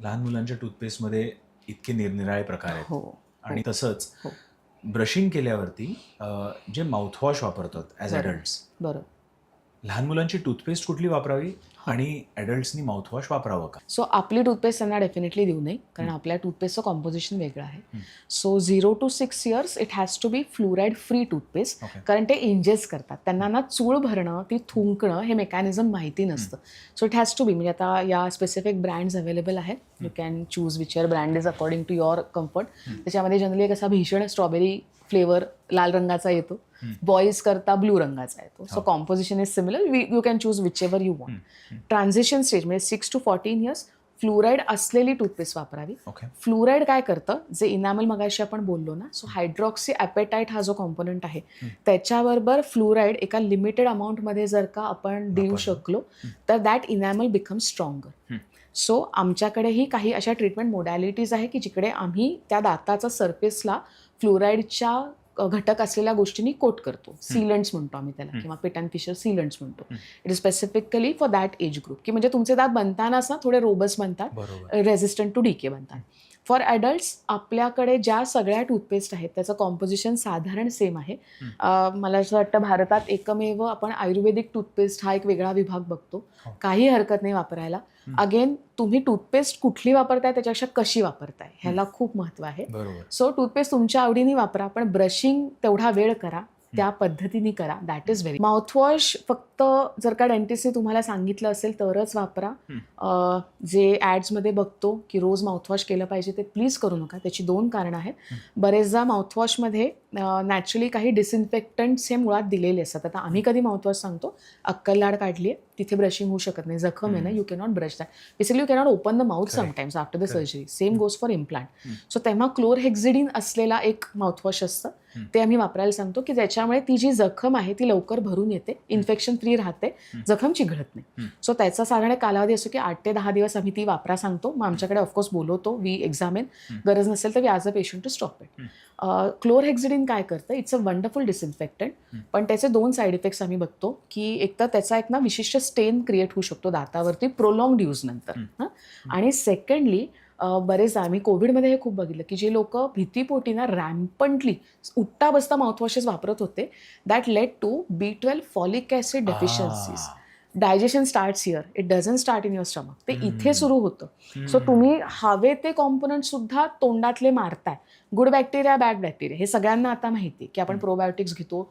लहान मुलांच्या टूथपेस्टमध्ये इतके निरनिराळे प्रकार आहेत. हो. आणि तसंच हो. ब्रशिंग केल्यावरती जे माउथवॉश वापरतात ॲज बरोबर. ॲडल्ट्स, बरोबर. लहान मुलांची टूथपेस्ट कुठली वापरावी आणि ॲडल्ट्सनी माउथवॉश वापरावं का? सो आपली टूथपेस्ट त्यांना डेफिनेटली देऊ नये, कारण आपल्या टूथपेस्टचं कॉम्पोजिशन वेगळं आहे. So 0 to 6 years it has to be fluoride free toothpaste, okay. कारण ते इंजेस्ट करतात. त्यांना ना चूळ भरणं, ती थुंकणं हे मेकॅनिझम माहिती नसतं. So it has to be, म्हणजे आता या स्पेसिफिक ब्रँड्स अवेलेबल आहेत. You can choose which your brand is according to your comfort. त्याच्यामध्ये जनरली एक असा भीषण स्ट्रॉबेरी फ्लेवर लाल रंगाचा येतो, बॉईज करता ब्लू रंगाचा येतो. So composition is similar, you can choose which ever you want. Transition stage म्हणजे 6 to 14 इयर्स फ्लुराईड असलेली टूथपेस्ट वापरावी. ओके. फ्लुराईड काय करतं, जे इनॅमल मगाशी आपण बोललो ना, सो हायड्रॉक्सी ॲपेटाईट हा जो कॉम्पोनंट आहे त्याच्याबरोबर फ्लुराईड एका लिमिटेड अमाऊंटमध्ये जर का आपण देऊ शकलो तर that enamel become stronger. So आमच्याकडेही काही अशा ट्रीटमेंट मोडॅलिटीज आहे की जिकडे आम्ही त्या दाताचा सरफेसला फ्लुराईडच्या घटक असलेल्या गोष्टींनी कोट करतो. सीलंट्स म्हणतो आम्ही त्याला, किंवा पिट अँड फिशर सीलंट्स म्हणतो. It is specifically for that age group, की म्हणजे तुमचे दात बनतानाच ना थोडे रोबस बनतात, रेझिस्टंट टू डीके बनतात. फॉर ॲडल्ट्स आपल्याकडे ज्या सगळ्या टूथपेस्ट आहेत त्याचं कॉम्पोजिशन साधारण सेम आहे. मला असं वाटतं भारतात एकमेव आपण आयुर्वेदिक टूथपेस्ट हा एक वेगळा विभाग बघतो. काही हरकत नाही वापरायला. अगेन तुम्ही टूथपेस्ट कुठली वापरताय त्याच्यापेक्षा कशी वापरताय ह्याला खूप महत्त्व आहे. सो टूथपेस्ट तुमच्या आवडीने वापरा, पण ब्रशिंग तेवढा वेळ करा, त्या पद्धतीने करा. That is very. माउथवॉश फक्त जर का डेंटिस्टने तुम्हाला सांगितलं असेल तरच वापरा. जे ॲड्समध्ये बघतो की रोज माउथवॉश केलं पाहिजे ते प्लीज करू नका. त्याची 2 कारणं आहेत. बरेचदा माउथवॉशमध्ये नॅचरली काही डिसइन्फेक्टंट्स हे मुळात दिलेले असतात. आता आम्ही कधी माउथवॉश सांगतो, अक्कल लाड काढली आहे तिथे ब्रशिंग होऊ शकत नाही, जखम आहे ना, you cannot brush that. Basically you cannot open the mouth sometimes after the surgery. Same goes for implant. So तेव्हा क्लोरहेक्झिडिन असलेला एक माउथवॉश असतं, ते आम्ही वापरायला सांगतो, की ज्याच्यामुळे ती जी जखम आहे ती लवकर भरून येते, इन्फेक्शन फ्री राहते, जखम चिघळत नाही. सो त्याचा साधारण कालावधी असतो की 8 ते 10 दिवस आम्ही ती वापरा सांगतो. मग आमच्याकडे ऑफकोर्स बोलवतो, वी एक्झामिन. गरज नसेल तर we ask a patient to stop it. Chlorhexidine काय करतं, इट्स अ वंडरफुल डिसइन्फेक्टंट, पण त्याचे 2 साईड इफेक्ट्स आम्ही बघतो, की एक तर त्याचा एक ना विशिष्ट स्टेन क्रिएट होऊ शकतो दातावरती प्रोलॉंग्ड यूज नंतर. आणि सेकंडली बरेच आम्ही कोविडमध्ये हे खूप बघितलं की जे लोक भीतीपोटी ना रॅम्पंटली उठता बसता माउथवॉशेस वापरत होते, that led to B12 folic acid deficiencies. Digestion starts here, it doesn't start in your stomach. ते इथे सुरू होतं. सो तुम्ही हवे ते कॉम्पोनंट सुद्धा तोंडातले मारताय. गुड बॅक्टेरिया, बॅड बॅक्टेरिया हे सगळ्यांना आता माहिती की आपण प्रोबायोटिक्स घेतो,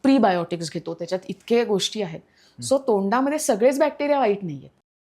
प्रीबायोटिक्स घेतो, त्याच्यात इतके गोष्टी आहेत. सो तोंडामध्ये सगळेच बॅक्टेरिया वाईट नाही आहेत.